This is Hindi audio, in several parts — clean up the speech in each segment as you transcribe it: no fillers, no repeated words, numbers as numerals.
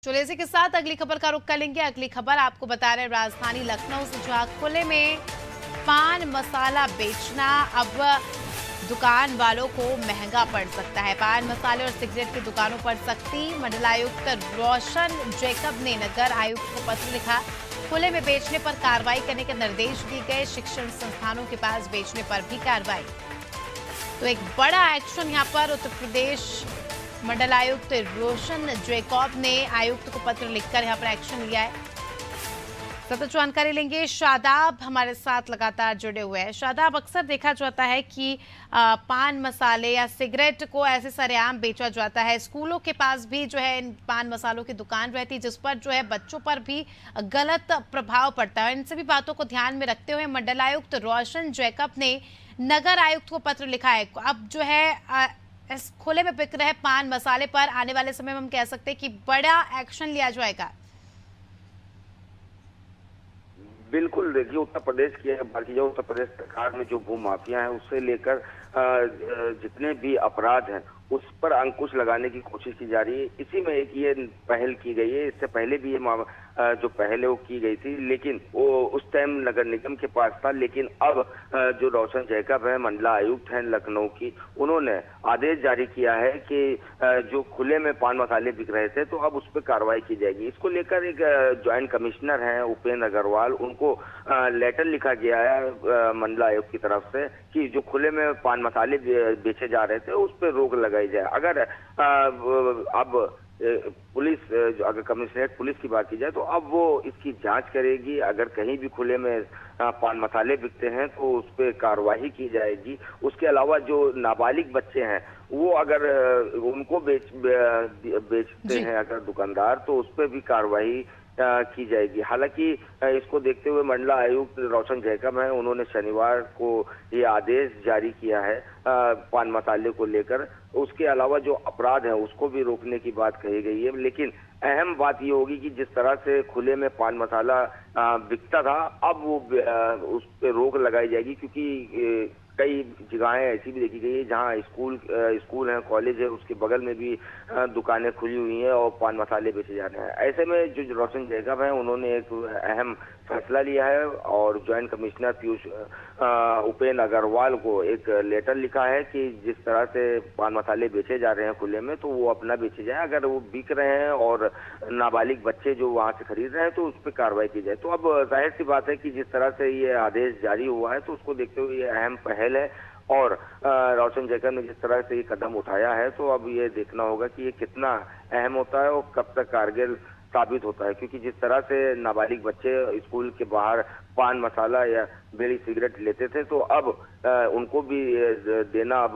चलिए इसी के साथ अगली खबर का रुख करेंगे। अगली खबर आपको बता रहे राजधानी लखनऊ से, जहां खुले में पान मसाला बेचना अब दुकान वालों को महंगा पड़ सकता है। पान मसाले और सिगरेट की दुकानों पर सख्ती। मंडलायुक्त रोशन जैकब ने नगर आयुक्त को पत्र लिखा। खुले में बेचने पर कार्रवाई करने के निर्देश दिए गए। शिक्षण संस्थानों के पास बेचने पर भी कार्रवाई। तो एक बड़ा एक्शन यहाँ पर उत्तर प्रदेश मंडलायुक्त रोशन जैकब ने आयुक्त को पत्र लिखकर यहाँ पर एक्शन लिया है। सतत जानकारी लेंगे। शादाब हमारे साथ लगातार जुड़े हुए हैं। शादाब, अक्सर देखा जाता है कि पान मसाले या सिगरेट को ऐसे सरेआम बेचा जाता है। स्कूलों के पास भी जो है इन पान मसालों की दुकान रहती है, जिस पर जो है बच्चों पर भी गलत प्रभाव पड़ता है। इन सभी बातों को ध्यान में रखते हुए मंडलायुक्त रोशन जैकब ने नगर आयुक्त को पत्र लिखा है। अब जो है इस खुले में बिक रहे पान मसाले पर आने वाले समय में हम कह सकते हैं कि बड़ा एक्शन लिया जाएगा। बिल्कुल, देखिए उत्तर प्रदेश की बात की जाए, उत्तर प्रदेश सरकार में जो भू माफिया है उससे लेकर जितने भी अपराध हैं उस पर अंकुश लगाने की कोशिश की जा रही है। इसी में एक ये पहल की गई है। इससे पहले भी ये जो पहल है वो की गई थी, लेकिन वो उस टाइम नगर निगम के पास था। लेकिन अब जो रोशन जैकब है, मंडला आयुक्त हैं लखनऊ की, उन्होंने आदेश जारी किया है कि जो खुले में पान मसाले बिक रहे थे तो अब उस पर कार्रवाई की जाएगी। इसको लेकर एक ज्वाइंट कमिश्नर हैं उपेंद्र अग्रवाल, उनको लेटर लिखा गया है मंडला आयुक्त की तरफ से कि जो खुले में पान मसाले बेचे जा रहे थे उस पर रोक लगाई जाए। अगर अब पुलिस, अगर कमिश्नरेट पुलिस की बात की जाए तो अब वो इसकी जांच करेगी। अगर कहीं भी खुले में पान मसाले बिकते हैं तो उस पर कार्रवाई की जाएगी। उसके अलावा जो नाबालिग बच्चे हैं वो अगर उनको बेचते हैं अगर दुकानदार, तो उस पर भी कार्रवाई की जाएगी। हालांकि इसको देखते हुए मंडला आयुक्त रोशन जैकब हैं, उन्होंने शनिवार को ये आदेश जारी किया है पान मसाले को लेकर। उसके अलावा जो अपराध है उसको भी रोकने की बात कही गई है। लेकिन अहम बात ये होगी कि जिस तरह से खुले में पान मसाला बिकता था, अब वो उस पर रोक लगाई जाएगी, क्योंकि कई जगहें ऐसी भी देखी गई है जहां स्कूल है, कॉलेज है, उसके बगल में भी दुकानें खुली हुई हैं और पान मसाले बेचे जा रहे हैं। ऐसे में जो रोशन जैकब हैं उन्होंने एक अहम फैसला लिया है और ज्वाइंट कमिश्नर उपेंद्र अग्रवाल को एक लेटर लिखा है कि जिस तरह से पान मसाले बेचे जा रहे हैं खुले में तो वो अपना बेचे जाए। अगर वो बिक रहे हैं और नाबालिग बच्चे जो वहां से खरीद रहे हैं तो उस पर कार्रवाई की जाए। तो अब जाहिर सी बात है कि जिस तरह से ये आदेश जारी हुआ है तो उसको देखते हुए ये अहम पहल है। और रोशन जैकब ने जिस तरह से ये कदम उठाया है तो अब ये देखना होगा कि ये कितना अहम होता है और कब तक कारगर साबित होता है, क्योंकि जिस तरह से नाबालिग बच्चे स्कूल के बाहर पान मसाला या बीड़ी सिगरेट लेते थे तो अब उनको भी देना अब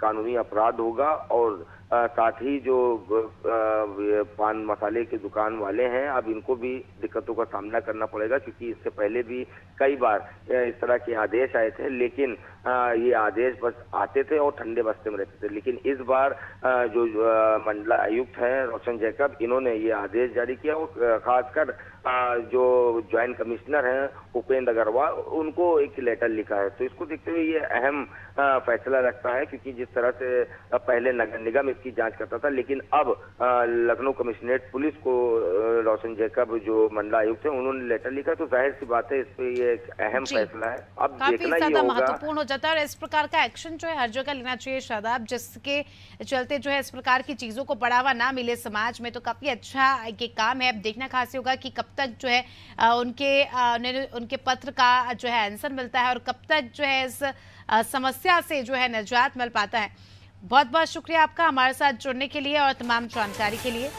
कानूनी अपराध होगा। और साथ ही जो पान मसाले के दुकान वाले हैं अब इनको भी दिक्कतों का सामना करना पड़ेगा, क्योंकि इससे पहले भी कई बार इस तरह के आदेश आए थे, लेकिन ये आदेश बस आते थे और ठंडे बस्ते में रहते थे। लेकिन इस बार जो मंडला आयुक्त हैं रोशन जैकब, इन्होंने ये आदेश जारी किया और खासकर जो ज्वाइंट कमिश्नर हैं उपेंद्र अग्रवाल, उनको एक लेटर लिखा है। तो इसको देखते हुए ये अहम फैसला लगता है, क्योंकि जिस तरह से पहले नगर निगम इसकी जांच करता था, लेकिन अब लखनऊ कमिश्नरेट पुलिस को रोशन जैकब जो मंडला आयुक्त है उन्होंने लेटर लिखा। तो जाहिर सी बात है इस पे ये एक अहम फैसला है। अब देखना ही होगा, महत्वपूर्ण हो जाता है और इस प्रकार का एक्शन जो है हर जगह लेना चाहिए शादाब, जिसके चलते जो है इस प्रकार की चीजों को बढ़ावा ना मिले समाज में। तो काफी अच्छा ये काम है। अब देखना खास होगा कि कब तक जो है उनके पत्र का जो है आंसर मिलता है और कब तक जो है इस समस्या से जो है निजात मिल पाता है। बहुत बहुत शुक्रिया आपका हमारे साथ जुड़ने के लिए और तमाम जानकारी के लिए।